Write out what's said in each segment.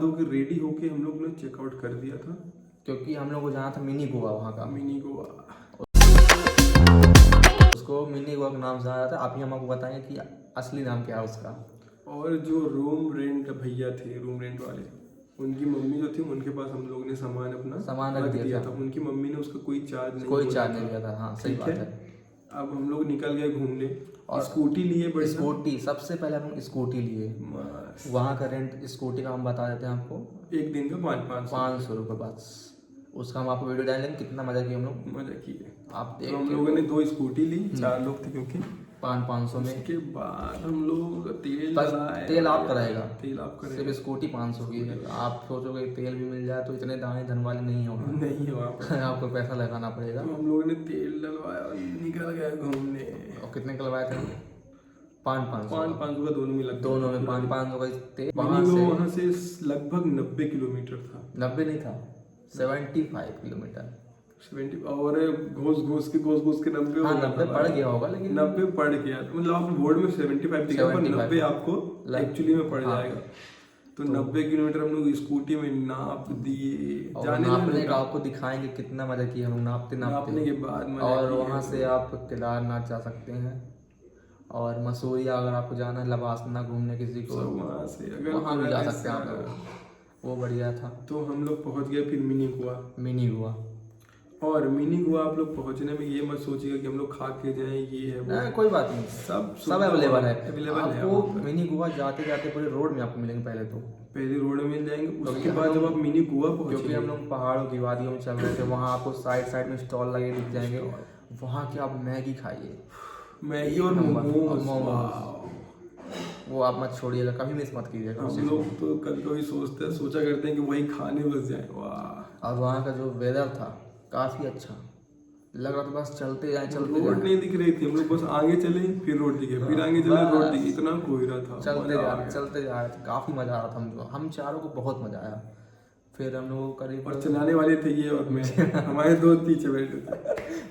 लोग रेडी होके हम लोग ने चेकआउट कर दिया था क्योंकि हम लोग को जाना था मिनी गोवा, वहाँ का मिनी गोवा। उसको मिनी गोवा का नाम जाना था। आप ही हम आपको बताएंगे कि असली नाम क्या है उसका। और जो रूम रेंट भैया थे, रूम रेंट वाले, उनकी मम्मी जो थी उनके पास हम लोग ने सामान रख दिया था। उनकी मम्मी ने उसका कोई चार्ज नहीं दिया था। हाँ सही बात है। अब हम लोग निकल गए घूमने और स्कूटी लिए। स्कूटी सबसे पहले हम लोग स्कूटी लिए। वहाँ का रेंट स्कूटी का हम बता देते हैं आपको, एक दिन का 500 रुपये बस। उसका हम आपको वीडियो डालेंगे कितना मजा किया हम लोग। मजा किए। आप तो हम लोगों ने 2 स्कूटी ली, 4 लोग थे क्योंकि 500 में। उसके बाद हम लोग तेल आप कराएगा, सिर्फ स्कूटी 500 की है। आप सोचोगे तेल भी मिल जाए तो इतने दाने धन वाले नहीं हो आपको पैसा लगाना पड़ेगा। तो हम लोगों ने तेल डलवाया और निकल गए घूमने। और कितने डलवाए थे? 500 का दोनों में लगता, दोनों में 500 का तेल। वहाँ से लगभग 90 किलोमीटर था। 90 नहीं था, 75 किलोमीटर। 70 और घोस घोस के 90। हाँ 90 पड़ गया होगा, लेकिन 90 पड़ गया। मतलब आप बोर्ड में 75 दिखा, पर 90 आपको एक्चुअली में पड़ जाएगा। तो 90 किलोमीटर हम लोग स्कूटी में नाप दिए। नापने का आपको दिखाएंगे कितना मजा किया हम नापने के बाद। और वहाँ से आप केदारनाथ जा सकते हैं, और मसूरी अगर आपको जाना है, लबासना घूमने किसी को, वहाँ से अगर वहाँ भी जा सकते हैं आप लोग, वो बढ़िया था। तो हम लोग पहुँच गए फिर मिनी गोवा। और मिनी गोवा आप लोग पहुँचने में ये मत सोचिएगा कि हम लोग खा के जाएं, ये है नहीं, कोई बात नहीं, सब अवेलेबल है आपको। मिनी गोवा जाते जाते पूरे रोड में आपको मिलेंगे। पहले रोड में मिल जाएंगे, उसके बाद जब आप मिनी गोवा पहुँचेंगे, क्योंकि हम लोग पहाड़ों की वादियों में चल रहे थे, वहाँ आपको साइड में स्टॉल लगे दिख जाएंगे। वहाँ की आप मैगी खाइए, मैगी और मोमोज, वो आप मत छोड़िएगा, कभी मिस मत कीजिएगा। हम लोग तो कभी सोचा करते हैं कि वही खाने बस जाए। वाह। और वहाँ का जो वेदर था काफ़ी अच्छा लग रहा था, बस चलते जाए। रोड नहीं दिख रही थी, हम लोग बस आगे चले फिर रोड दिखे, फिर आगे चले रोड दिखे, इतना कोहरा था। चलते जा रहे थे, काफ़ी मज़ा आ रहा था। हम चारों को बहुत मज़ा आया। फिर हम लोग करीब, और चलाने वाले थे ये और मैं हमारे दोस्त पीछे बैठे थे।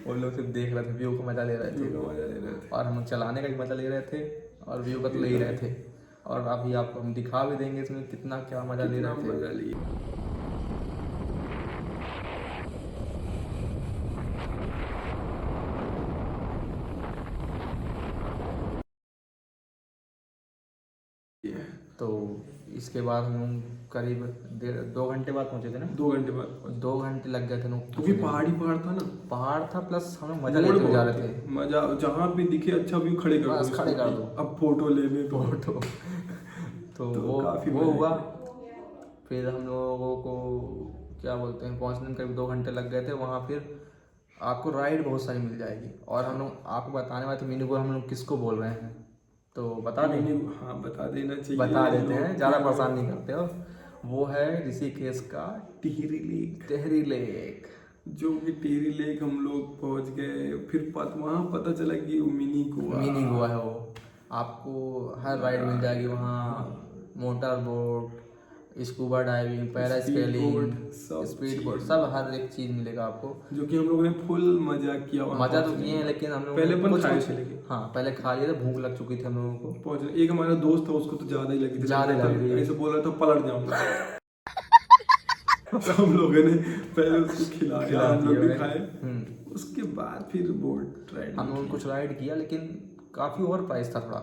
वो लोग सिर्फ देख रहे थे, व्यू का मजा ले रहे थे, और हम चलाने का भी मजा ले रहे थे और व्यू का तो ले ही रहे थे। और अभी आपको हम दिखा भी देंगे इसमें कितना क्या मजा ले रहे थे। तो इसके बाद हम लोग करीब 2 घंटे बाद पहुंचे थे ना। 2 घंटे बाद 2 घंटे लग गए थे ना, क्योंकि पहाड़ था ना। पहाड़ था, प्लस हम लोग मजा लेते जा रहे थे। मजा जहाँ भी दिखे अच्छा व्यू खड़े कर दो, अब फोटो ले ले तो वो हुआ। फिर हम लोगों को क्या बोलते हैं, पहुंचने में करीब 2 घंटे लग गए थे वहाँ। फिर आपको राइड बहुत सारी मिल जाएगी, और हम लोग आपको बताने वाले थे मिनी गोवा हम लोग किसको बोल रहे हैं, तो बता देंगे। हाँ बता देना चाहिए, बता देते हैं, ज़्यादा परेशान नहीं करते हो। वो है ऋषिकेश का टिहरी लेक, जो कि टिहरी लेक हम लोग पहुंच गए। फिर वहाँ पता चला कि वो मिनी गोवा है। वो आपको हर राइड मिल जाएगी वहाँ, motor boat, scuba diving, parasailing, speed boat, सब हर एक चीज मिलेगा आपको, जो कि हम लोगों ने फुल मजा किया। मजा तो किए हैं, लेकिन हम लोग पहले खा लिए थे, भूख लग चुकी थी हम लोगों को। एक हमारा दोस्त था, उसको तो ज्यादा ही लगी थी, ऐसे बोल रहा था पलट जाऊंगा। हम लोगों ने पहले उसको खिलाया, हम लोग भी खाए। उसके बाद फिर बोट राइड हम लोगों ने कुछ राइड किया, लेकिन काफी ओवर प्राइस था थोड़ा।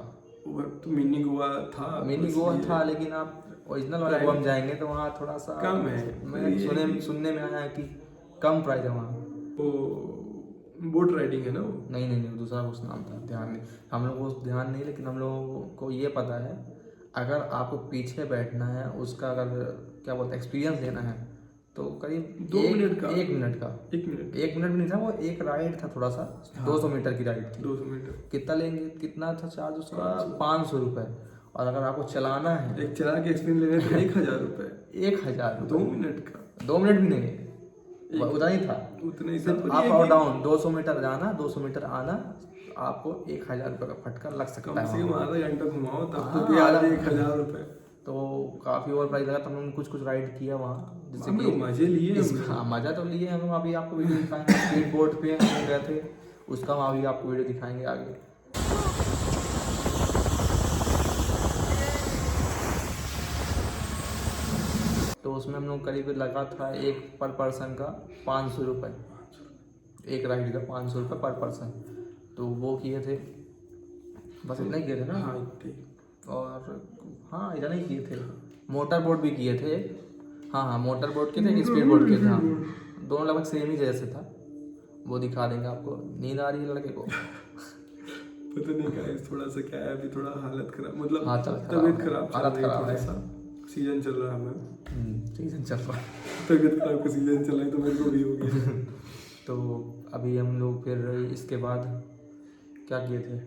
तो मिनी गोवा था, लेकिन आप ओरिजिनल वाला गोवा में जाएंगे तो वहाँ थोड़ा सा कम है। मैं सुनने में आया है कि कम प्राइस है वहाँ। वो बोट राइडिंग है ना वो? नहीं, दूसरा कुछ नाम था, ध्यान नहीं, हम लोग को ध्यान नहीं, लेकिन हम लोगों को ये पता है, अगर आपको पीछे बैठना है, उसका अगर क्या बोलते हैं एक्सपीरियंस लेना है, तो करीब 1 मिनट का 1 मिनट नहीं था वो, एक राइड था थोड़ा सा। 200 मीटर की राइड थी। 200 मीटर कितना था चार्ज उसका? 500 रुपये। और अगर आपको चलाना है, एक चला के एक्सपीरियंस लेना है तो 1000 रुपये। 1000 2 मिनट का? 2 मिनट भी नहीं, उतना ही था। सिर्फ अप और डाउन 200 मीटर जाना, 200 मीटर आना, आपको 1000 रुपये का फटका लग सकता है। कम से कम आधा घंटा घुमाओ तब तो 1000 रुपये। तो काफ़ी ओवर प्राइस लगा। तो हम लोगने कुछ राइड किया वहाँ, जैसे कि मजे लिए। हाँ मज़ा तो लिए हम लोग। अभी आपको वीडियो दिखाएंगे, स्पीड बोट पे हम गए थे, उसका हम अभी आपको वीडियो दिखाएंगे आगे। तो उसमें हम लोग करीब लगा था एक पर पर्सन का 500 रुपये, एक राइड का 500 रुपये पर पर्सन। तो वो किए थे, बस इतना ही किए थे ना। हाँ और हाँ इतना ही किए थे। मोटर बोट भी किए थे, हाँ मोटर बोट के थे, एक स्पीड बोट के थे। हाँ दोनों लगभग सेम ही जैसे था, वो दिखा देंगे आपको। नींद आ रही है लड़के को? पता नहीं गाइस, थोड़ा सा क्या है अभी, थोड़ा हालत खराब, मतलब हाँ तबीयत खराब, हालत खराब है। सीजन चल रहा है हमें, सीजन चल रहा है, तबीयत खराब का सीजन चल रहा है, तो मेरे को भी हो गया। तो अभी हम लोग फिर इसके बाद क्या किए थे?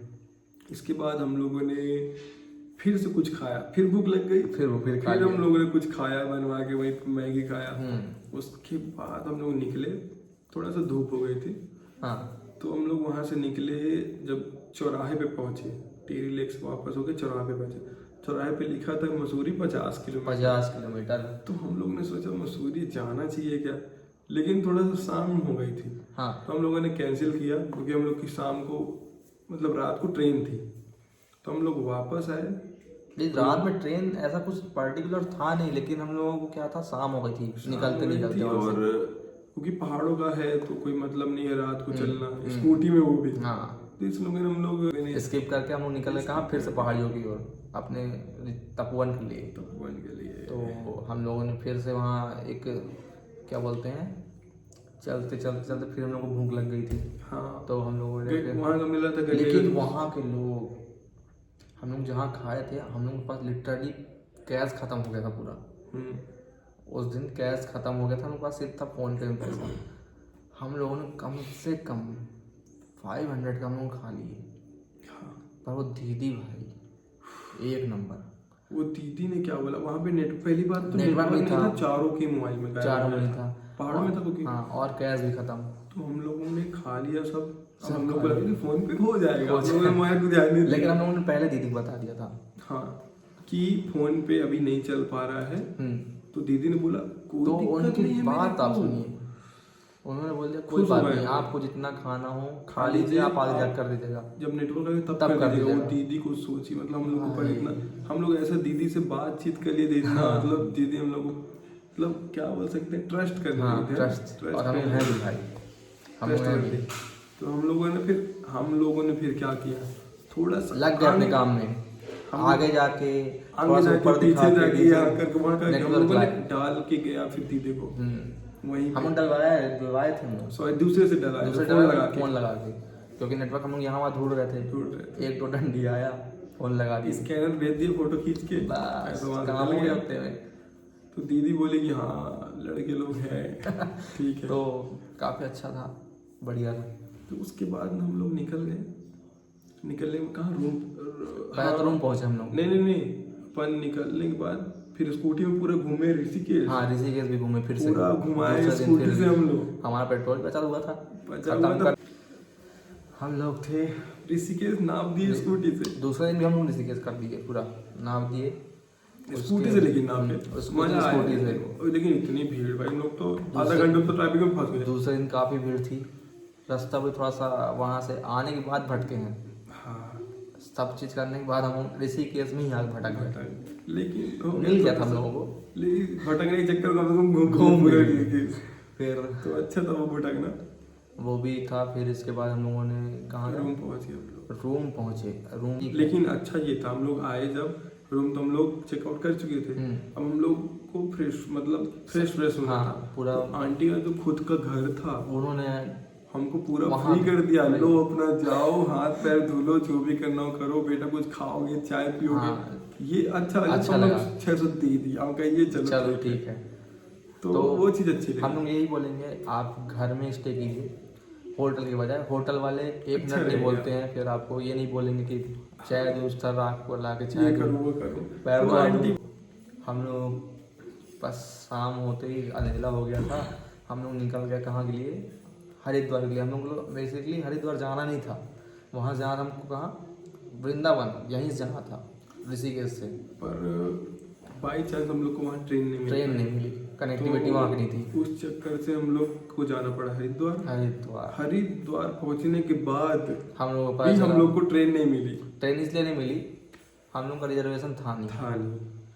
इसके बाद हम लोगों ने फिर से कुछ खाया, फिर भूख लग गई, फिर हम लोगों ने कुछ खाया बनवा के, वही मैगी खाया। उसके बाद हम लोग निकले, थोड़ा सा धूप हो गई थी। हाँ तो हम लोग वहाँ से निकले, जब चौराहे पे पहुँचे, टेरी लेक से वापस होके चौराहे पे पहुँचे। चौराहे पे लिखा था मसूरी 50 किलोमीटर। तो हम लोग ने सोचा मसूरी जाना चाहिए क्या, लेकिन थोड़ा सा शाम हो गई थी। हाँ तो हम लोगों ने कैंसिल किया, क्योंकि हम लोग की शाम को, मतलब रात को ट्रेन थी। तो हम लोग वापस आए। रात में ट्रेन ऐसा कुछ पर्टिकुलर था नहीं, लेकिन हम लोगों को क्या था, शाम हो गई थी निकलते और क्योंकि पहाड़ों का है तो कोई मतलब नहीं है रात को चलना, स्कूटी में वो भी। हाँ तो इस लोग हम लोग स्किप करके हम लोग निकले कहाँ, फिर से पहाड़ियों की ओर, अपने तपोवन के लिए। तो हम लोगों ने फिर से वहाँ एक क्या बोलते हैं, चलते फिर हम लोग को भूख लग गई थी। हाँ तो हम लोगों ने वहाँ का मिला था, लेकिन वहाँ के लोग, हम लोग जहाँ खाए थे, हम लोग के पास लिटरली कैश खत्म हो गया था पूरा। उस दिन कैश खत्म हो गया था, हम लोग के पास सिर्फ था फ़ोन पे में पैसा। हम लोगों ने कम से कम 500 का हम लोग खा लिए। पर वो दीदी भाई एक नंबर। वो दीदी ने क्या बोला वहाँ पे, पहली बात तो नेटवर्क नहीं था, चारों के मोबाइल में, चारों में था, पहाड़ों में था क्योंकि। हाँ और कैश भी खत्म। तो हम लोगों ने खा लिया सब हम लोग को लगा कि फोन पे हो जाएगा, हम लोगों ने मोबाइल को ध्यान नहीं दिया। लेकिन हम लोगों ने पहले दीदी को बता दिया था, हाँ कि फोन पे अभी नहीं चल पा रहा है। तो दीदी ने बोला तो उनकी बात आप सुनिए, उन्होंने बोल दिया कोई बात नहीं, आपको जितना खाना हो खा लीजिए, आप आगे जाकर कर दीजिएगा, जब नेटवर्क आए तब कर दीजिएगा। वो दीदी को सोची, मतलब हम लोग को इतना, हम लोग ऐसा दीदी से बातचीत कर लिए थे इतना, मतलब दीदी हम लोग को, मतलब क्या बोल सकते हैं, ट्रस्ट कर लिए थे। ट्रस्ट और हम हैं भी भाई, हम हैं। तो हम लोगों ने फिर क्या किया, थोड़ा सा लग गए अपने काम में, आगे जाके पीछे जाके डाल के गया फिर दीदी को वहीं हम डलवाए थे, सॉरी दूसरे से डलवाए फोन लगा के, क्योंकि नेटवर्क हम लोग यहाँ वहाँ ढूंढ रहे थे। एक तो डंडी आया, फोन लगा दी, स्कैनर भेज दिए, फोटो खींच के काम हो गया हफ्ते में। तो दीदी बोली कि हाँ लड़के लोग हैं ठीक है। तो काफी अच्छा था, बढ़िया था। तो उसके बाद हम लोग निकलने में कहाँ रूम पहुंचे हम लोग। नहीं अपन निकलने के बाद फिर स्कूटी में पूरा घूमे ऋषिकेश। हाँ ऋषिकेश भी घूमे, फिर से पूरा घुमाए स्कूटी से हम लोग। हमारा पेट्रोल बचा हुआ था। हम लोग थे ऋषिकेश नाप दिए स्कूटी से। दूसरे दिन भी हम लोग ऋषिकेश कर दिए, पूरा नाप दिए स्कूटी से, लेकिन नाप के स्कूटी से। लेकिन इतनी भीड़ भाई, लोग तो आधा घंटे तो ट्रैफिक में फंस गए। दूसरे दिन काफी भीड़ थी, रास्ता भी थोड़ा सा वहाँ से आने के बाद भटके हैं। हाँ सब चीज करने के बाद हम ऋषिकेश में ही आगे भटक गए, लेकिन मिल गया था हम लोगों को। लेकिन भटकने के चक्कर में घूम फिर तो अच्छा था वो भटकना, वो भी था। फिर इसके बाद हम लोगों ने कहाँ रूम पहुंचे। लेकिन अच्छा ये था, हम लोग आए जब रूम तो हम लोग चेकआउट कर चुके थे। अब हम लोग को फ्रेश होना था पूरा। तो आंटी का जो खुद का घर था, उन्होंने हमको पूरा फ्री कर दिया, लो अपना जाओ, हाथ पैर धो लो, जो भी करना हो करो, बेटा कुछ खाओगे चाय पियोगे। ये अच्छा लगा। 600 दे दिया, हम कहिए चलो ठीक है। तो वो चीज़ अच्छी लगी। हम लोग यही बोलेंगे, आप घर में स्टे कीजिए होटल के बजाय। होटल वाले एक मिनट नहीं बोलते हैं, फिर आपको ये नहीं बोलेंगे कि चाय दो सर, रात को ला के चाय करो। हम लोग बस शाम होते ही अंधेरा हो गया था, हम लोग निकल गए कहाँ के लिए, हरिद्वार के लिए। हम लोग बेसिकली हरिद्वार जाना नहीं था, वहाँ जाना हमको कहाँ, वृंदावन, यहीं से जाना था ऋषिकेश से। पर बाई चांस हम लोग को वहाँ ट्रेन नहीं मिली, कनेक्टिविटी वहाँ की नहीं थी। उस चक्कर से हम लोग को जाना पड़ा हरिद्वार पहुँचने के बाद हम लोग को ट्रेन नहीं मिली। ट्रेन इसलिए नहीं मिली, हम लोग का रिजर्वेशन था नहीं।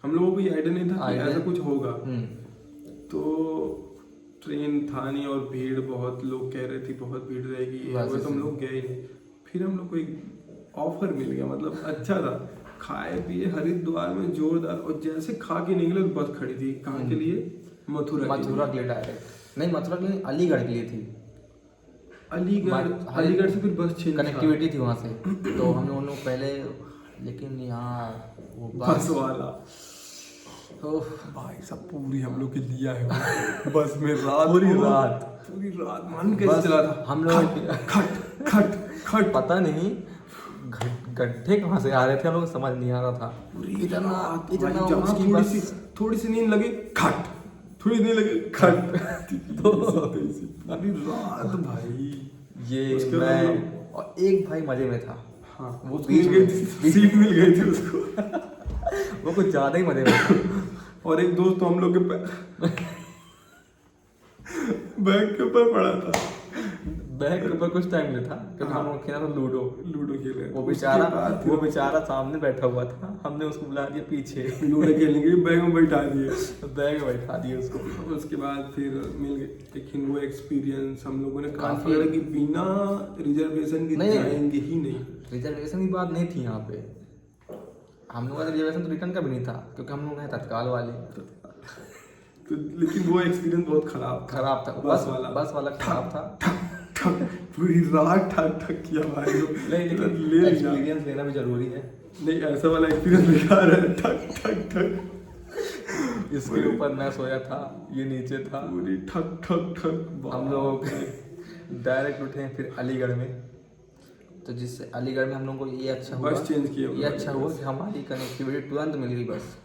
हम लोगों को ये आइडिया नहीं था कि ऐसा कुछ होगा। तो ट्रेन था नहीं और भीड़ बहुत, लोग कह रहे थे बहुत भीड़ रहेगी, तो हम लोग गए नहीं। फिर हम लोग को एक ऑफर मिल गया, मतलब अच्छा था, खाए पिए हरिद्वार में जोरदार, और जैसे खा के निकले तो बस खड़ी थी। कहाँ के लिए? मथुरा के लिए डायरेक्ट नहीं, मथुरा के लिए अलीगढ़ के लिए थी। अलीगढ़ से फिर बस चेंज, कनेक्टिविटी थी वहाँ से। तो हम लोग पहले, लेकिन यहाँ वो बस वाला तो भाई सब पूरी हम लोग के लिया है बस में पूरी रात मन कैसे चला था हम लोग। खट खट खट पता नहीं गड्ढे कहाँ से आ रहे थे, हम लोग समझ नहीं आ रहा था। इतना थोड़ी सी नींद लगी खट, थोड़ी नींद लगी खट तो पूरी रात भाई। ये मैं और एक भाई मजे में था। हाँ, वो सीट मिल गई थी उसको वो कुछ ज्यादा ही मजे में था। और एक दोस्त तो हम लोग के बैग के ऊपर पड़ा था। बैग के ऊपर कुछ टाइम नहीं था क्योंकि हम लोग खेला था लूडो खेल रहे। वो बेचारा सामने बैठा हुआ था, हमने उसको बुला दिया पीछे लूडो खेलने के लिए, बैग में बैठा दिए उसको। उसके बाद फिर मिल गए। लेकिन वो एक्सपीरियंस हम लोगों ने काफी लगा कि बिना रिजर्वेशन के जाएंगे ही नहीं। रिजर्वेशन की बात नहीं थी यहाँ पे, हम लोगों का रिजर्वेशन तो रिटर्न का भी नहीं था क्योंकि हम लोग हैं तत्काल वाले। तो लेकिन वो एक्सपीरियंस बहुत खराब था। बस वाला खराब था। पूरी रात ठक ठक किया भाई। लेकिन एक्सपीरियंस लेना भी जरूरी है। नहीं, ऐसा वाला एक्सपीरियंस बेकार है। ठक ठक ठक इसके ऊपर मैं सोया था, ये नीचे था, पूरी ठक ठक ठक। हम लोग डायरेक्ट उठे फिर अलीगढ़ में। तो जिससे अलीगढ़ में हम लोगों को ये अच्छा हुआ, बस चेंज किया, ये अच्छा हुआ कि हमारी कनेक्टिविटी तुरंत मिल गई। बस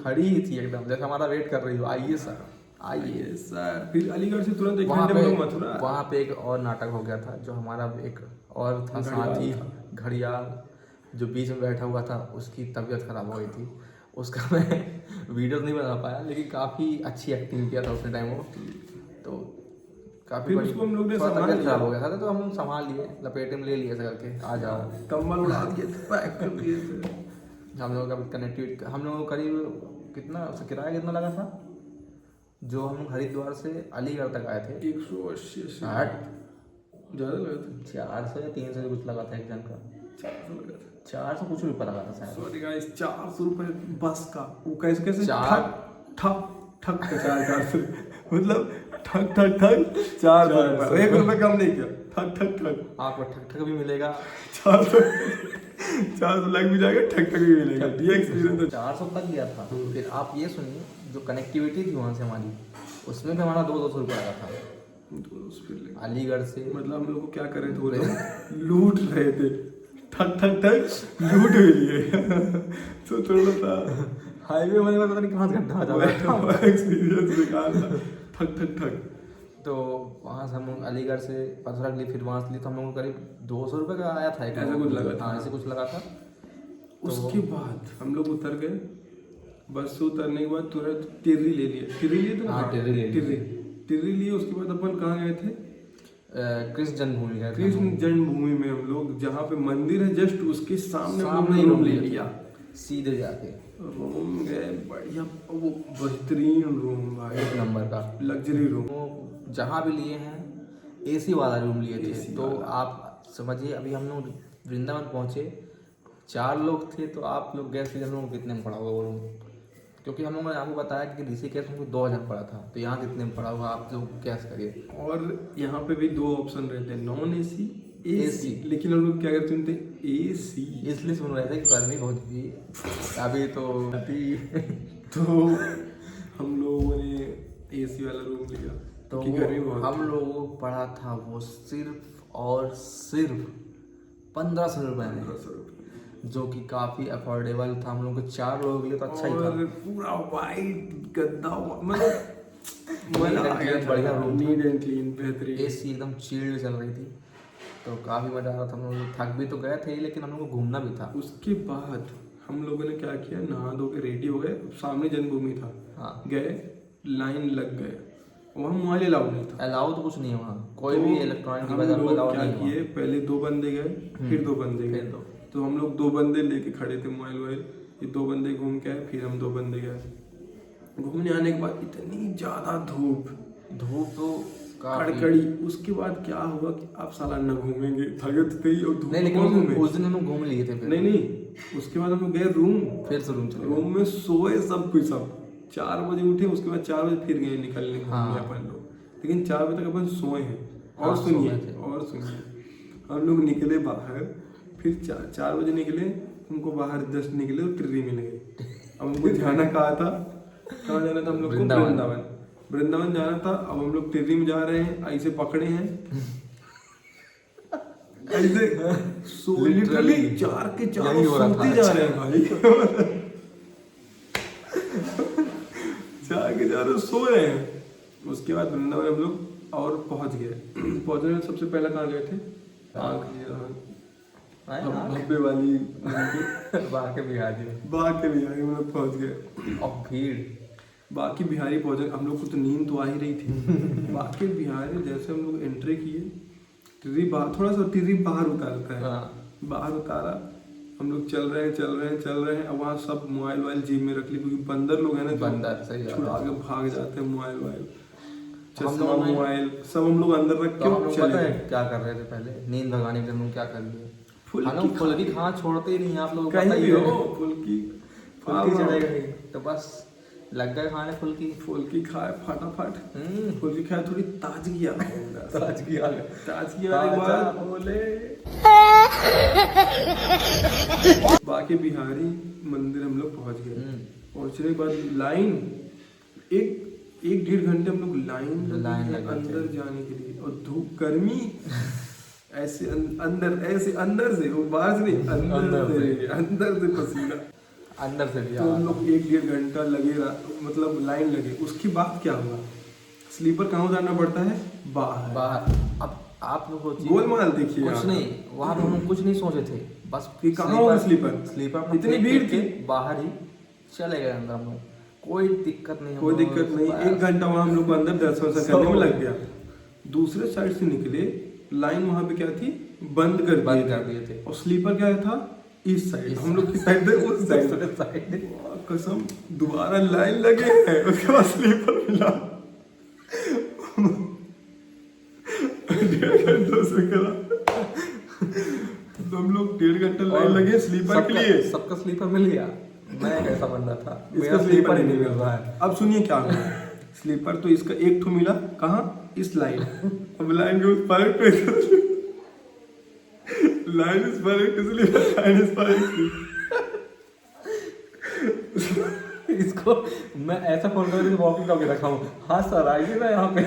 खड़ी ही थी एकदम, जैसे हमारा वेट कर रही हो, आइए सर। फिर अलीगढ़ से तुरंत एक घंटे में मथुरा। वहाँ पे एक और नाटक हो गया था, जो हमारा एक और था साथी घड़ियाल जो बीच में बैठा हुआ था, उसकी तबीयत खराब हो गई थी। उसका मैं वीडियो नहीं बना पाया, लेकिन काफ़ी अच्छी एक्टिंग किया था उसने टाइम वो। तो काफी उसको हम लोग ने तबीयत खराब हो गया था, तो हम लोग संभाल लिए, लपेटे में ले लिए करके, आ जाओ, कंबल उड़ा दिए, पैक कर दिए थे। हम लोगों का कनेक्टिविटी, हम लोगों को करीब कितना उसका किराया कितना लगा था? जो हम हरिद्वार से अलीगढ़ तक आए थे 180 ज़्यादा लगा था, 400 या 300 कुछ लगा था एक जन का। 400 लगा था, 400 कुछ रुपये लगा था शायद। सॉरी गाइस, 400 रुपये बस का। वो कैसे ठक ठक का 400 मतलब ठक ठक ठक 400 रुपये, 1 रुपये कम नहीं किया। ठक ठक ठक आपको ठक ठक भी मिलेगा, 400 लग भी जाएगा, ठक ठक भी मिलेगा। ये एक्सपीरियंस 400 तक गया था। फिर आप ये सुनिए, जो कनेक्टिविटी थी वहाँ से हमारी, उसमें भी हमारा 200 रुपये लगा था अलीगढ़ से। मतलब हम लोग को क्या करे थे, लूट रहे थे, ठक ठक ठक लूट भी लिए। तो थोड़ा सा हाईवे वाले में पता नहीं कहाँ से गड्ढा आ जाता, एक्सपीरियंस बेकार था। ठक ठक ठक। तो वहाँ से हम लोग अलीगढ़ से मथुरा के लिए, फिर वहाँ से लिए तो हम लोग को करीब 200 रुपये का आया था, ऐसा कुछ लगा था। हाँ, ऐसे कुछ लगा था। उसके बाद हम लोग उतर गए, बस से उतरने के बाद तुरंत टिर्री ले लिए। टिर्री लिए थे ना? हाँ, टिर्री लिए। उसके बाद अपन कहाँ गए थे? कृष्ण जन्मभूमि गए थे। कृष्ण जन्मभूमि में हम लोग, जहाँ पे मंदिर है जस्ट उसके सामने रूम ले लिया। सीधे जाके रूम गए, बढ़िया, वो बेहतरीन रूम भाई, 1 नंबर का लग्जरी रूम। जहाँ भी लिए हैं एसी वाला रूम लिए थे। तो आप समझिए, अभी हम लोग वृंदावन पहुँचे, 4 लोग थे, तो आप लोग गैस सीजन में कितने में पड़ा होगा वो रूम? क्योंकि हम लोगों ने आपको बताया कि ऋषिकेश में 2000 पड़ा था, तो यहाँ कितने में पड़ा होगा आप लोग गैस करिए। और यहाँ पे भी 2 ऑप्शन रहते हैं, नॉन एसी, एसी। लेकिन हम लोग क्या करते थे, एसी। इसलिए सुन रहे थे कि गर्मी बहुत थी अभी तो हम लोगों ने एसी वाला रूम लिया। तो हम लोगों को पड़ा था वो सिर्फ और सिर्फ 1500 रुपये में, जो कि काफी अफोर्डेबल था। हम लोग को 4 लोगों के लिए तो अच्छा ही था। पूरा वाइट गद्दा, मतलब बढ़िया रूम, नीट एंड क्लीन, बेहतरीन, एसी एकदम चिल्ड चल रही थी। तो काफी मजा आ रहा था। हम लोग थक भी तो गए थे, लेकिन हम लोग को घूमना भी था। उसके बाद हम लोगों ने क्या किया, नहा धो के रेडी हो गए, सामने जन्मभूमि था। हाँ, गए, लाइन लग गए, वहाँ मोबाइल अलाउ नहीं था। अलाउ तो कुछ नहीं है वहाँ, कोई भी इलेक्ट्रॉनिक डिवाइस अलाउ नहीं है। किए, पहले 2 बंदे गए, फिर 2 बंदे गए। तो हम लोग 2 बंदे लेके खड़े थे, मोबाइल, ये 2 बंदे घूम के आए, फिर हम 2 बंदे गए। घूमने आने के बाद इतनी ज्यादा धूप तो कड़कड़ी। उसके बाद क्या हुआ कि आप साला न घूमेंगे, थकत गई और धूप नहीं, लेकिन उस दिन हम घूम लिए थे फिर। नहीं, उसके बाद हम गए रूम, फिर से रूम चले रूम में सोए सब कुछ। सब 4 बजे उठे, उसके बाद 4 बजे फिर गए निकलने घूमने अपन लोग, लेकिन 4 बजे तक अपन सोए हैं। और सुनिए हम लोग निकले बाहर, फिर 4 बजे निकले, हमको बाहर जस्ट निकले तो टिर्री मिल गई। अब हमको जाना कहाँ था, कहाँ जाना था हम लोग को? वृंदावन जाना था। अब हम लोग टिर्री में जा रहे हैं, ऐसे पकड़े हैं ऐसे लिटरली 4 के 4 सोते जा रहे हैं भाई 4 के 4 सो रहे हैं। उसके बाद वृंदावन हम लोग और पहुंच गए। पहुंचने में सबसे पहले कहाँ गए थे? भब्बे वाली बाके बिहारी हम लोग पहुंच गए। और भीड़ बाकी बिहारी पहुंचे, हम लोग को तो नींद तो आ ही रही थी। बाकी बिहारी जैसे हम लोग एंट्री किए, टिर्री बाहर, थोड़ा सा टिर्री बाहर उतारता है। बाहर उतारा, हम लोग चल रहे हैं। अब वहाँ सब मोबाइल जेब में रख ली, क्योंकि बंदर लोग हैं ना, बंदर सही छुड़ा के भाग जाते हैं मोबाइल चश्मा मोबाइल सब हम लोग अंदर रख के पता है क्या कर रहे थे पहले? नींद भगाने के लिए क्या कर लिए? फुल्की खाना छोड़ते ही नहीं आप लोग, कहीं भी हो फुल्की चढ़ेगा नहीं तो बस लग गए खाने। फुल्की खाए फटाफट, फुल्की खाए, थोड़ी ताजगी आ बोले। बाकी बिहारी मंदिर हम लोग पहुंच गए। पहुंचने के बाद लाइन एक 1.5 घंटे हम लोग लाइन अंदर जाने के लिए, और धूप गर्मी ऐसे अंदर से, वो बाहर से नहीं, अंदर से पसीना अंदर से भी। तो हम लोग 1.5 घंटा मतलब लाइन लगे। उसके बाद क्या हुआ, स्लीपर कहाँ उतारना पड़ता है? बाहर। अब आप लोग गोलमाल देखिए, कुछ नहीं, वहाँ पे हम कुछ नहीं सोचे थे, बस कहाँ होगा स्लीपर इतनी भीड़ थी, बाहर ही चले गए अंदर हम लोग। कोई दिक्कत नहीं। 1 घंटा वहाँ हम लोग को अंदर दर्शन करने में लग गया। दूसरे साइड से निकले, लाइन वहाँ पे क्या थी, बंद कर दिए थे। और स्लीपर क्या था, इस साइड, हम लोग की साइड थे, उस साइड। कसम दोबारा लाइन लगे हैं, उसके बाद स्लीपर मिला। 1.5 घंटा से करा, तो हम लोग 1.5 घंटा लाइन लगे स्लीपर के लिए। सबका स्लीपर मिल गया, मैं कैसा बंदा था, इसका स्लीपर ही नहीं मिल रहा है। अब सुनिए क्या हुआ, स्लीपर तो इसका एक ठो मिला, कहाँ, इस लाइन। अब लाइन के उस पार पे लाइन इस पर इसको मैं ऐसा फोन करके वॉकिंग टॉकी रखा हूँ। हाँ सर आइए ना यहाँ पे।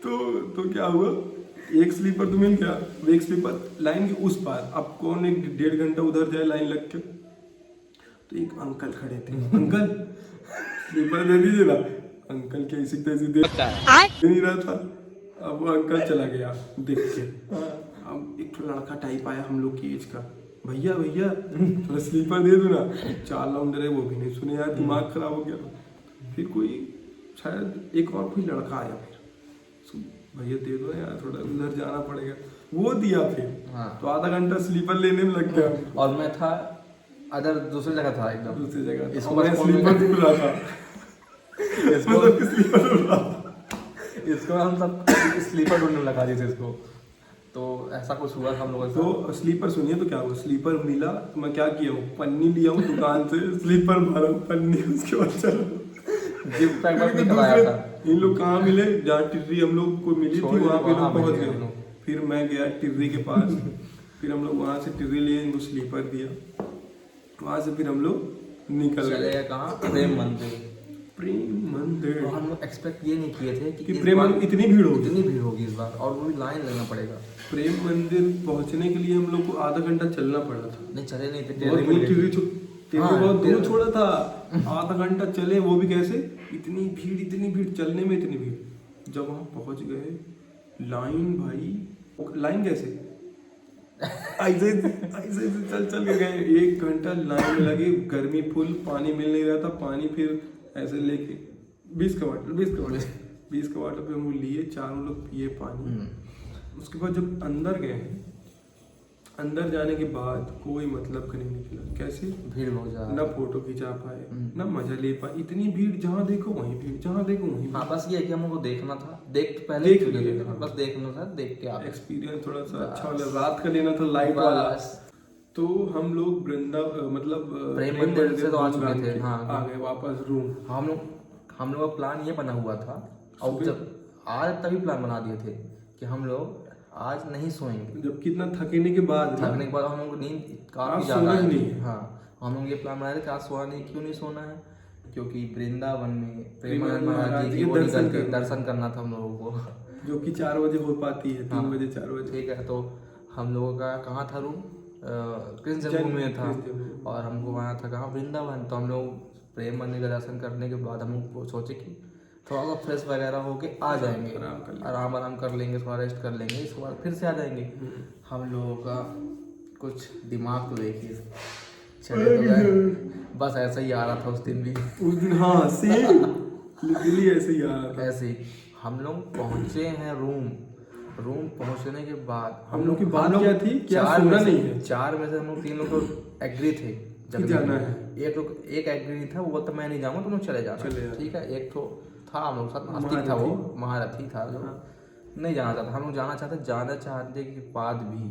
तो क्या हुआ, एक स्लीपर तो मिल गया, एक स्लीपर लाइन के उस पार। अब कौन 1.5 घंटा उधर जाए लाइन लग के? तो एक अंकल खड़े थे, अंकल स्लीपर दे दीजिए ना। अंकल क्या इसी तैसे दे नहीं रहा था। अब वो अंकल चला गया देख के। अब एक लड़का टाइप आया हम लोग की एज का, भैया थोड़ा स्लीपर दे दो ना। 4 राउंड रहे, वो भी नहीं सुने यार, दिमाग खराब हो गया। फिर कोई शायद एक और कोई लड़का आया, फिर भैया दे दो यार, थोड़ा उधर जाना पड़ेगा, वो दिया फिर। तो आधा घंटा स्लीपर लेने में लग गया। और मैं था अदर दूसरी जगह था, एकदम दूसरी जगह, स्लीपर ढूंढ रहा था। इसको हम सब स्लीपर ढूंढने लगा दिए थे इसको। तो ऐसा कुछ हुआ हम लोगों से। तो स्लीपर सुनिए तो क्या हुआ, स्लीपर मिला तो मैं क्या किया हूँ, पन्नी लिया हूँ दुकान से, स्लीपर भरा हूँ पन्नी, उसके बाद चलो गिफ्ट पैक बस निकल आया था। इन लोग कहाँ मिले, जहाँ टिर्री हम लोग को मिली थी वहाँ पे लोग पहुँच गए। फिर मैं गया टिर्री के पास, फिर हम लोग वहाँ से टिर्री लिए, इनको स्लीपर दिया, वहाँ से फिर हम लोग निकल गए। कहाँ, प्रेम मंदिर। और हम लोग एक्सपेक्ट ये नहीं किए थे कि प्रेम मंदिर इतनी भीड़ होगी इस बार, और वो भी लाइन लेना पड़ेगा। प्रेम मंदिर पहुंचने के लिए हम लोग को आधा घंटा चलना पड़ा था। नहीं चले नहीं थे, बहुत दूर छोड़ा था, आधा घंटा चले, वो भी कैसे, इतनी भीड़, चलने में इतनी भीड़। जब वहाँ पहुंच गए, लाइन भाई, लाइन कैसे ऐसे चल के गए, 1 घंटा लाइन में लगे, गर्मी फुल, पानी मिल नहीं रहा था, पानी फिर ऐसे लेके 20 का वाटर पे हम लिए, 4 लोग पिए पानी। उसके बाद जब अंदर गए, अंदर जाने के बाद कोई मतलब का नहीं निकला। कैसे? भीड़ बहुत ज्यादा, ना फोटो खिंचा पाए, ना मजा ले पाए, इतनी भीड़, जहाँ देखो वहीं भीड़, जहाँ देखो वहीं भीड़। हाँ बस ये है कि हमको देखना था, पहले देख ही लिया, बस देखना था, देख के आ गए। एक्सपीरियंस थोड़ा सा अच्छा वाला रात का लेना था, लाइट वाला। तो हम लोग मतलब प्रेम मंदिर से तो आ चुके थे, आ हाँ गए वापस रूम। हम लोग का प्लान ये बना हुआ था, और जब आज तभी प्लान बना दिए थे कि हम लोग आज नहीं सोएंगे, जब कितना थकने के बाद हम लोग को नींद काफी ज्यादा सोना ही आई नहीं थी। है। हाँ हम लोग ये प्लान बनाए थे कि आज सोना नहीं, क्यों नहीं सोना है, क्योंकि वृंदावन में प्रेमानंद महाराज जी की दर्शन करना था हम लोगों को, जो कि 4 बजे हो पाती है, 3 बजे 4 बजे। ठीक है, तो हम लोगों का कहाँ था रूम, कृष्ण जन्मभूमि में था, और हमको वहाँ था कहाँ, वृंदावन। तो हम लोग प्रेम मंदिर का दर्शन करने के बाद हम लोग सोचे कि थोड़ा सा फ्रेश वगैरह होके आ जाएंगे, आराम कर लेंगे, थोड़ा रेस्ट कर लेंगे, इसके बाद फिर से आ जाएंगे। हम लोगों का कुछ दिमाग तो देखिए, चले तो गए, बस ऐसा ही आ रहा था उस दिन भी। उस दिन हाँ सेम लिटरली ऐसे ही आ रहा था। ऐसे ही हम लोग पहुँचे हैं रूम पहुँचने के बाद हम लोग की बात क्या थी, क्या सोना नहीं है। 4 में से हम लोग 3 लोग तो एग्री थे कि जाना है। एक एग्री था, वो बोलता मैं नहीं जाऊँगा, तुम लोग चले जाना, ठीक है। एक तो था हम लोग साथ, नास्तिक था, वो महारथी था जो नहीं जाना चाहता। हम लोग जाना चाहते के बाद भी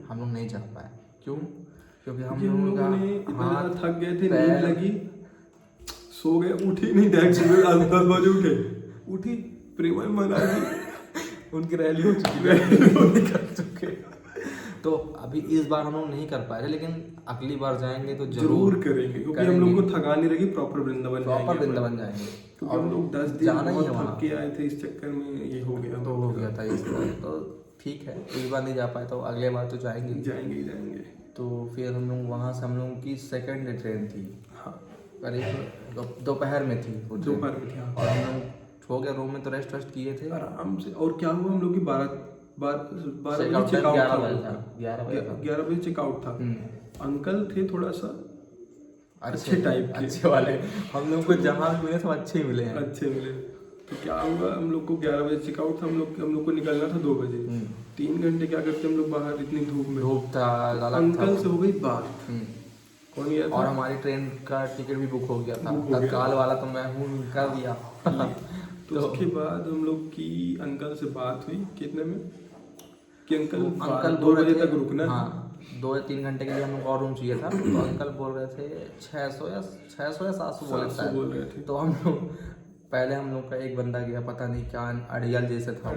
हम लोग नहीं जा पाए। क्यों? क्योंकि हम लोग इतना थक गए थे, नींद लगी, सो गए, उठे नहीं, डायरेक्ट सुबह 10 बजे उठी प्रेमानंद महाराज जी उनकी रैली हो चुकी कर चुके। तो अभी इस बार हम लोग नहीं कर पाए थे, लेकिन अगली बार जाएंगे तो जरूर करेंगे, क्योंकि हम लोग को थकान नहीं लगी, प्रॉपर वृंदावन जाएंगे। क्योंकि हम लोग 10 दिन बहुत थक के आए थे, इस चक्कर में ये हो गया था इस बार। तो ठीक है, इस बार नहीं जा पाए तो अगले बार तो जाएंगे। तो फिर हम लोग वहाँ से, हम लोगों की सेकंड ट्रेन थी, करीब दोपहर में थी, और हम लोग हो गया रूम में, तो रेस्ट किए थे आराम से। और क्या हुआ, हम लोग की 12 बजे 11 बजे चेकआउट था। अंकल थे थोड़ा सा अच्छे टाइप के, अच्छे वाले, हम लोग को जहाँ भी मिले सब अच्छे मिले। तो क्या हुआ, हम लोग को 11 बजे चेकआउट था, हम लोग को निकलना था 2 बजे। 3 घंटे क्या करते हम लोग बाहर, इतनी धूप था। अंकल से हो गई बात, कौन गया था? और हमारी ट्रेन का टिकट भी बुक हो गया था, तत्काल वाला तो मैं कर दिया। तो उसके बाद हम लोग की अंकल से बात हुई, कितने में कि अंकल 2 बजे तक रुकना। हाँ 2 या 3 घंटे के लिए हम लोग और रूम चाहिए था। तो अंकल बोल रहे थे 600 या 700 बोल रहे थे। तो हम लोग का एक बंदा गया, पता नहीं क्या अड़ियल जैसे था,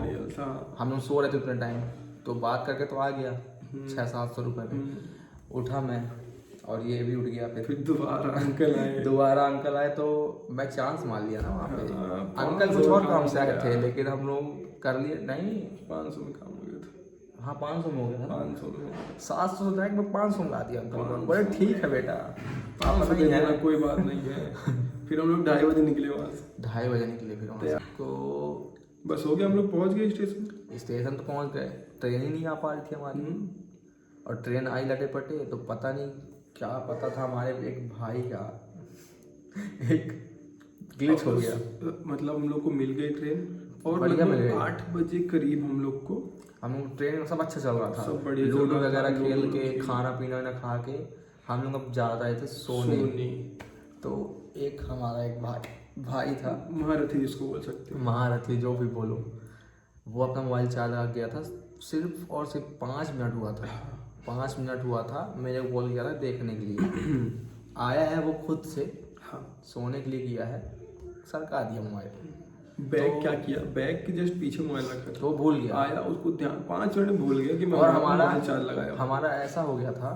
हम लोग सो रहे थे उतने टाइम, तो बात करके तो आ गया 600-700 रुपये में। उठा मैं, और ये भी उठ गया। फिर दोबारा अंकल आए तो मैं चांस मार लिया ना वहाँ पे। अंकल कुछ और काम से आए थे, लेकिन हम लोग कर लिए नहीं, 500 में काम हो गया था। हाँ 500 में हो गया था, 500 में 700 से मैं 500 में ला दिया अंकल। बोले ठीक है बेटा, 500 देना कोई बात नहीं है। फिर हम लोग 2:30 बजे निकले वहाँ से, 2:30 बजे निकले फिर वहाँ से। तो बस हो गया, हम लोग पहुँच गए स्टेशन तो पहुँच गए, ट्रेन ही नहीं आ पा रही थी हमारी। और ट्रेन आई लटे पटे, तो पता नहीं क्या पता था, हमारे एक भाई का एक ग्लिच हो गया। मतलब हम लोग को मिल गई ट्रेन, और 8 बजे करीब हम लोग ट्रेन सब अच्छा चल रहा था, सब बढ़िया, लूडो वगैरह खेल के, खाना पीना खा के हम लोग अब जा रहे थे सोने। तो एक हमारा एक भाई था, महारथी जिसको बोल सकते हैं, महारथी जो भी बोलो, वो अपना मोबाइल चार्ज लगा गया था। सिर्फ 5 मिनट हुआ था, 5 मिनट हुआ था, मेरे को कॉल किया था देखने के लिए। आया है वो खुद से, सोने के लिए किया है, सरका दिया मोबाइल। बैग तो क्या किया, बैग के जस्ट पीछे मोबाइल रखा था, तो भूल गया, आया उसको ध्यान, 5 मिनट भूल गया कि मैं मोबाइल चार्ज लगाया। हमारा ऐसा हो गया था,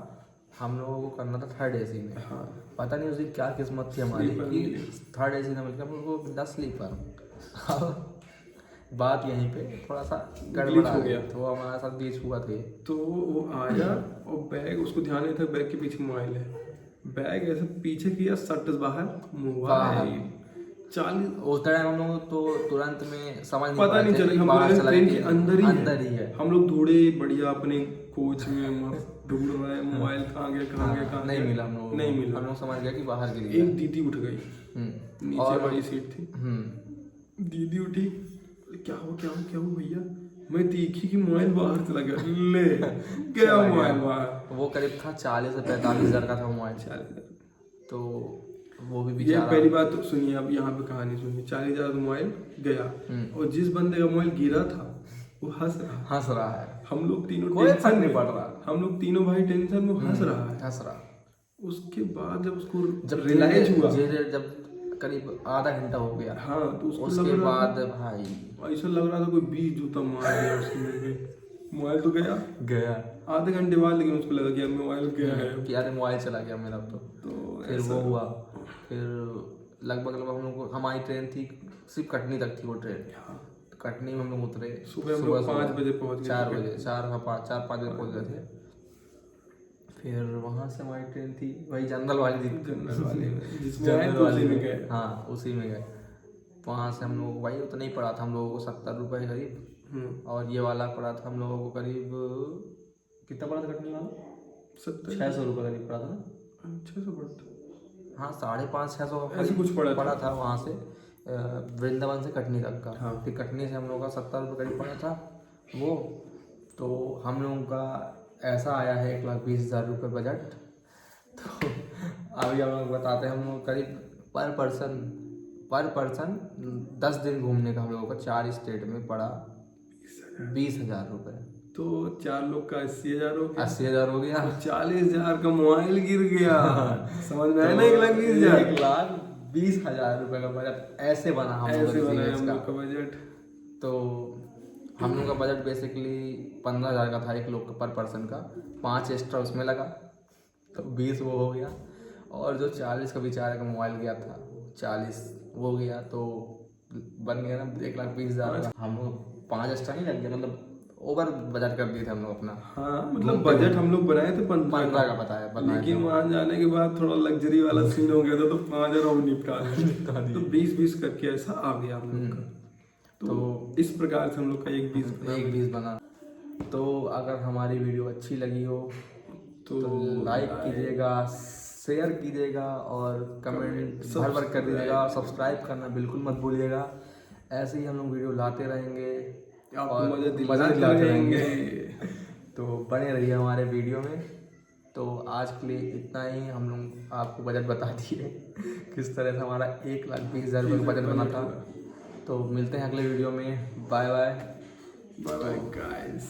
हम लोगों को करना था 3rd AC में। पता नहीं उस दिन क्या किस्मत थी हमारी कि 3rd AC में मिलकर हम लोग को 10 स्लीपर। बात यहीं पे थोड़ा सा गड़बड़ हो गया, तो हमारे साथ ग्लिच हुआ था। तो वो आया और बैग, उसको ध्यान नहीं था बैग के पीछे मोबाइल है, बैग ऐसे पीछे किया, सट बाहर, मोबाइल 40। उस टाइम हम लोग तो तुरंत में समझ पता नहीं चला, हम ट्रेन के अंदर ही है। हम लोग ढूंढे बढ़िया अपने कोच में, ढूंढ रहे मोबाइल, कहाँ गया नहीं मिला, हम लोग समझ गया कि बाहर गिर गया। एक दीदी उठ गई, नीचे बड़ी सीट थी, दीदी उठी, क्या हुआ भैया, मैं तीखी की मोबाइल बाहर चला गया, ले गया मोबाइल बाहर। वो करीब था 40 से 45 हज़ार का था मोबाइल। 40,000। तो वो भी ये बेचारा। पहली बात तो सुनिए, अब यहाँ पे कहानी सुनिए। 40,000 का मोबाइल गया, और जिस बंदे का मोबाइल गिरा था वो हंस रहा है। हम लोग तीनों कोई फर्क टेंशन नहीं में, पड़ रहा। हम लोग तीनों भाई टेंशन में, हंस रहा। उसके बाद जब उसको जब रियलाइज हुआ, जब करीब आधा घंटा हो गया, हाँ, तो उसको उसके लग रहा बाद था, भाई ऐसा लग रहा था कोई 20 जूता मार दिया उसके मुंह पे। मोबाइल तो गया आधे घंटे बाद, लेकिन उसको लगा कि अब मोबाइल गया है, कि यार मोबाइल चला गया मेरा। तो फिर वो हुआ। फिर लगभग हम लोग को, हमारी ट्रेन थी सिर्फ कटनी तक थी वो ट्रेन। तो कटनी में हम लोग उतरे सुबह हम लोग 5 बजे पहुंच गए, 4 बजे 4-5 बजे पहुंच गए थे। फिर वहाँ से हमारी ट्रेन थी वही जनरल वाली थी, जनरल वाली में गए। हाँ, उसी में गए। वहाँ से हम लोग भाई उतना ही पड़ा था हम लोगों को, 70 रुपये करीब। और ये वाला पड़ा था हम लोगों को करीब, कितना पड़ा था कटनी वाला? 600 रुपये करीब पड़ा था ना। 600 पड़ा था, हाँ, 550-600 ऐसे कुछ पड़ा था वहाँ से, वृंदावन से कटनी तक का। हाँ। फिर कटनी से हम लोग का 70 रुपये करीब पड़ा था वो। तो हम लोगों का ऐसा आया है 1,20,000 रुपये बजट। तो अभी हम लोग बताते हैं, हम लोग करीब पर पर्सन 10 दिन घूमने का हम लोगों का 4 स्टेट में पड़ा 20,000 रुपये। तो 4 लोग का 80,000 हो गया। 80,000 हो गया। 40,000 का मोबाइल गिर गया। समझ में आया ना? 1,20,000 1,20,000 रुपये का बजट ऐसे बना हम लोग का बजट। तो हम लोग का बजट बेसिकली 15,000 का था एक लोग का पर पर्सन का, 5 एक्स्ट्रा उसमें लगा, तो 20 वो हो गया। और जो 40 का बेचारे का मोबाइल गया था, 40 वो गया, तो बन गया ना 1,20,000 का। हम लोग 5 एक्स्ट्रा नहीं लग गया, मतलब ओवर बजट कर दिए थे हम लोग अपना। हाँ, मतलब बजट हम लोग बनाए थे 15 का बताया, लेकिन वहाँ जाने के बाद थोड़ा लग्जरी वाला सीन हो गया था, तो 5,000 और निपटा दिए। तो 20-20 करके ऐसा आ गया हम लोग का। तो इस प्रकार से हम लोग का 1,20 बना। तो अगर हमारी वीडियो अच्छी लगी हो तो लाइक कीजिएगा, शेयर कीजिएगा और कमेंट भर कर दीजिएगा। सब्सक्राइब करना बिल्कुल मत भूलिएगा। ऐसे ही हम लोग वीडियो लाते रहेंगे और मज़ा दिलाते रहेंगे। तो बने रहिए हमारे वीडियो में। तो आज के लिए इतना ही। हम लोग आपको बजट बता दिए किस तरह से हमारा 1,20,000 रुपये का बजट बना था। तो मिलते हैं अगले वीडियो में। Bye bye guys.